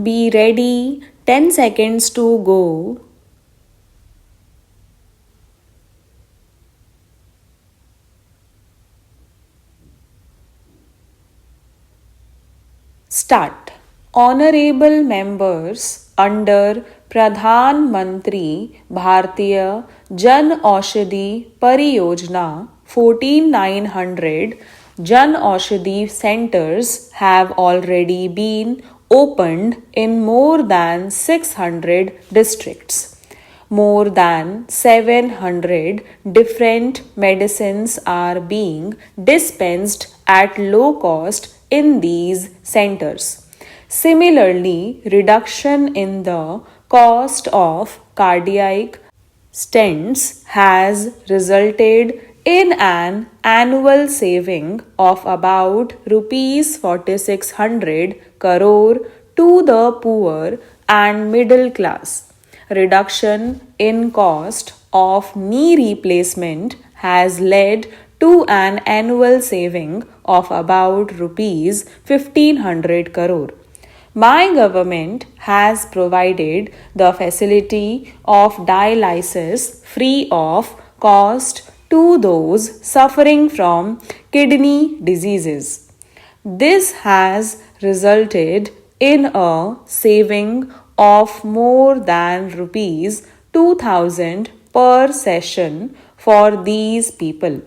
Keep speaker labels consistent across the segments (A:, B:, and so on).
A: Be ready, 10 seconds to go. Start. Honorable members, under Pradhan Mantri Bharatiya Jan Aushadhi Pariyojana 14900 Jan Aushadhi centers have already been opened in more than 600 districts. More than 700 different medicines are being dispensed at low cost in these centers. Similarly, reduction in the cost of cardiac stents has resulted in an annual saving of about rupees 4600 crore to the poor and middle class. Reduction in cost of knee replacement has led to an annual saving of about rupees 1500 crore. My government has provided the facility of dialysis free of cost to those suffering from kidney diseases. This has resulted in a saving of more than rupees 2000 per session for these people.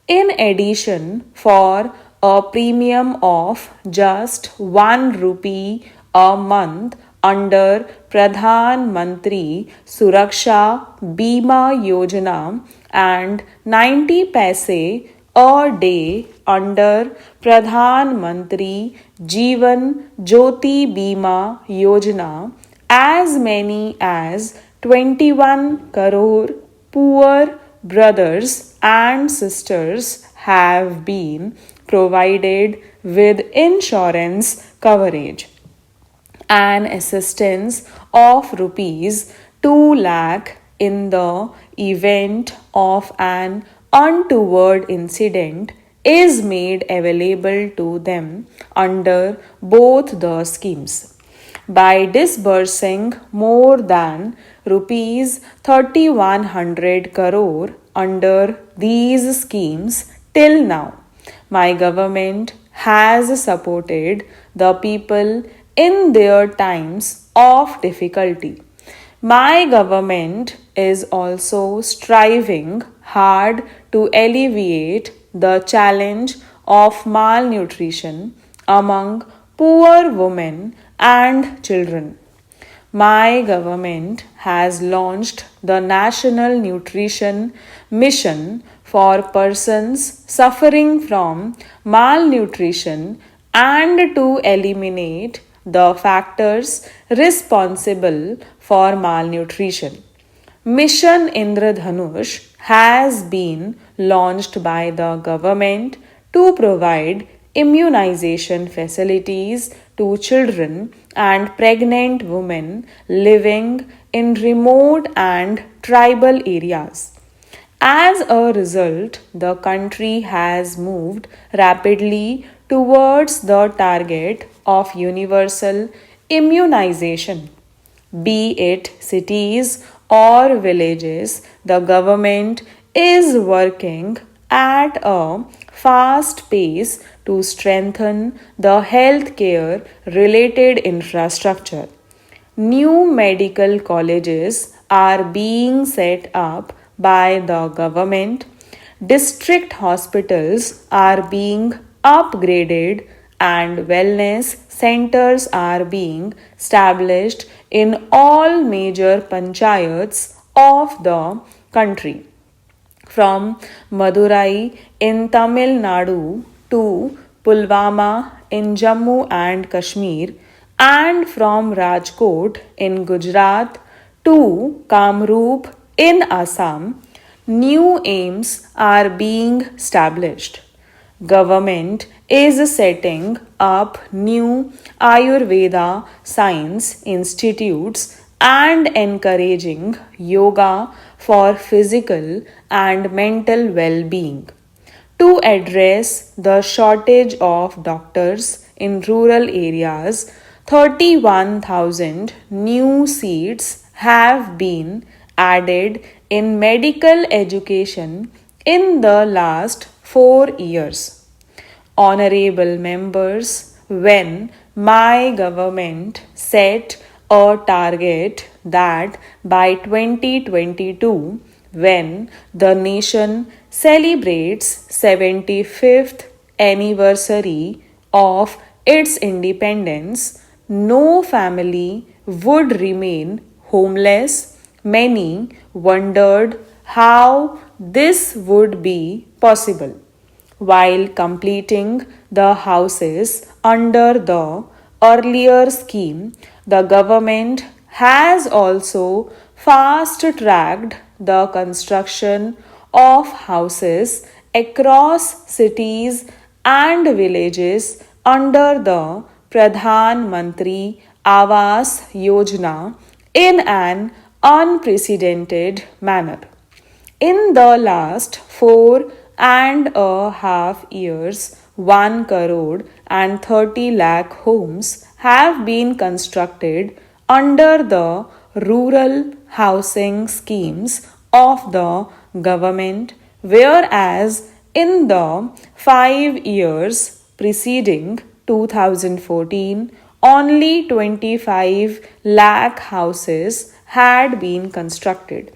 A: In addition, for a premium of just 1 rupee a month under Pradhan Mantri Suraksha Bima Yojana and 90 paise a day under Pradhan Mantri Jeevan Jyoti Bima Yojana, as many as 21 crore poor brothers and sisters have been provided with insurance coverage. An assistance of rupees 2 lakh in the event of an untoward incident is made available to them under both the schemes. By disbursing more than rupees 3100 crore under these schemes till now, my government has supported the people in their times of difficulty. My government is also striving hard to alleviate the challenge of malnutrition among poor women and children. My government has launched the National Nutrition Mission for persons suffering from malnutrition and to eliminate the factors responsible for malnutrition. Mission Indradhanush has been launched by the government to provide immunization facilities to children and pregnant women living in remote and tribal areas. As a result, the country has moved rapidly towards the target of universal immunization. Be it cities or villages, the government is working at a fast pace to strengthen the healthcare related infrastructure. New medical colleges are being set up by the government. District hospitals are being upgraded and wellness centers are being established in all major panchayats of the country. From Madurai in Tamil Nadu to Pulwama in Jammu and Kashmir, and from Rajkot in Gujarat to Kamrup in Assam, new aims are being established. Government is setting up new Ayurveda science institutes and encouraging yoga for physical and mental well-being. To address the shortage of doctors in rural areas, 31,000 new seats have been added in medical education in the last 4 years. Honorable members, when my government set a target that by 2022, when the nation celebrates 75th anniversary of its independence, no family would remain homeless. Many wondered how this would be possible. While completing the houses under the earlier scheme, the government has also fast tracked the construction of houses across cities and villages under the Pradhan Mantri Awas Yojana in an unprecedented manner. In the last 4.5 years, 1 crore and 30 lakh homes have been constructed under the rural housing schemes of the government, whereas in the 5 years preceding 2014, only 25 lakh houses had been constructed.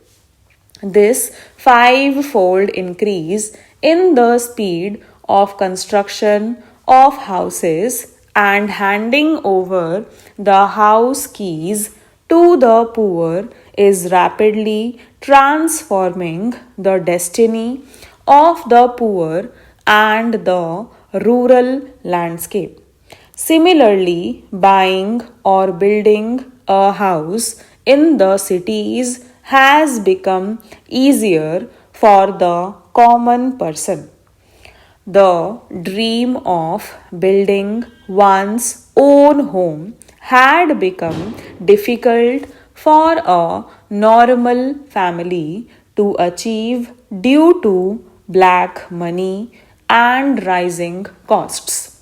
A: This five-fold increase in the speed of construction of houses and handing over the house keys to the poor is rapidly transforming the destiny of the poor and the rural landscape. Similarly, buying or building a house in the cities has become easier for the common person. The dream of building one's own home had become difficult for a normal family to achieve due to black money and rising costs.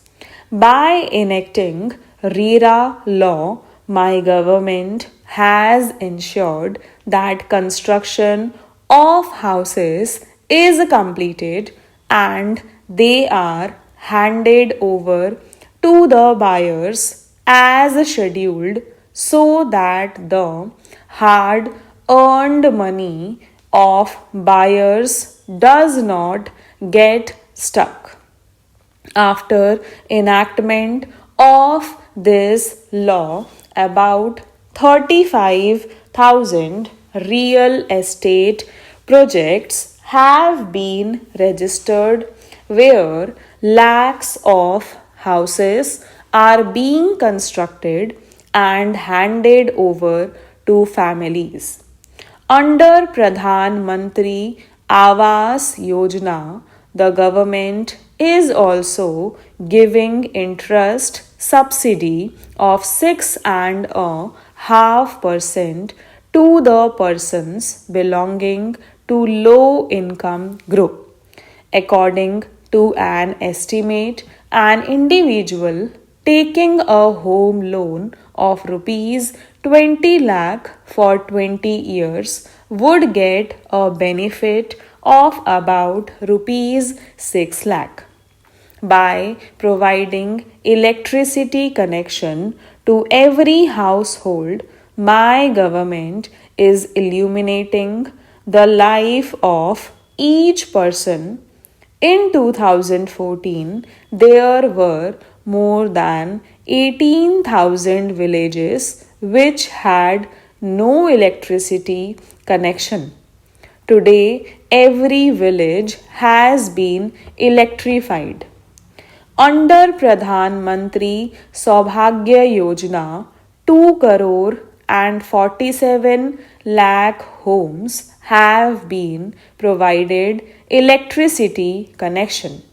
A: By enacting RERA law, my government has ensured that construction of houses is completed and they are handed over to the buyers as scheduled so that the hard earned money of buyers does not get stuck. After enactment of this law, about 35,000 real estate projects have been registered where lakhs of houses are being constructed and handed over to families. Under Pradhan Mantri Awas Yojana, the government is also giving interest subsidy of 6.5% to the persons belonging to low income group. According to an estimate, an individual taking a home loan of rupees 20 lakh for 20 years would get a benefit of about rupees 6 lakh. By providing electricity connection to every household, my government is illuminating the life of each person. In 2014, there were more than 18,000 villages which had no electricity connection. Today, every village has been electrified. Under Pradhan Mantri Saubhagya Yojana, 2 crore and 47 lakh homes have been provided electricity connection.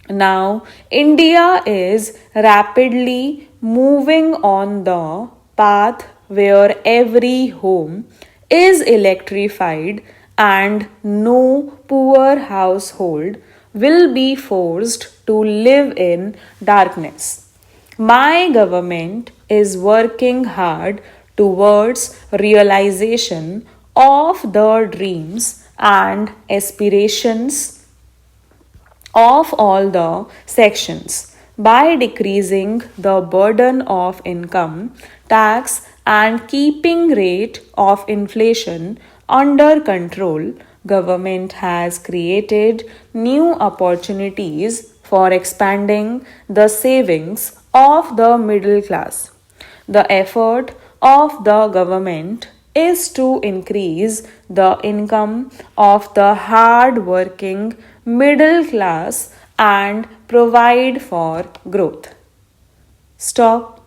A: Now, India is rapidly moving on the path where every home is electrified and no poor household will be forced to live in darkness. My government is working hard towards realization of the dreams and aspirations of all the sections by decreasing the burden of income tax and keeping rate of inflation under control. Government has created new opportunities for expanding the savings of the middle class. The effort of the government is to increase the income of the hard working middle class and provide for growth. Stop.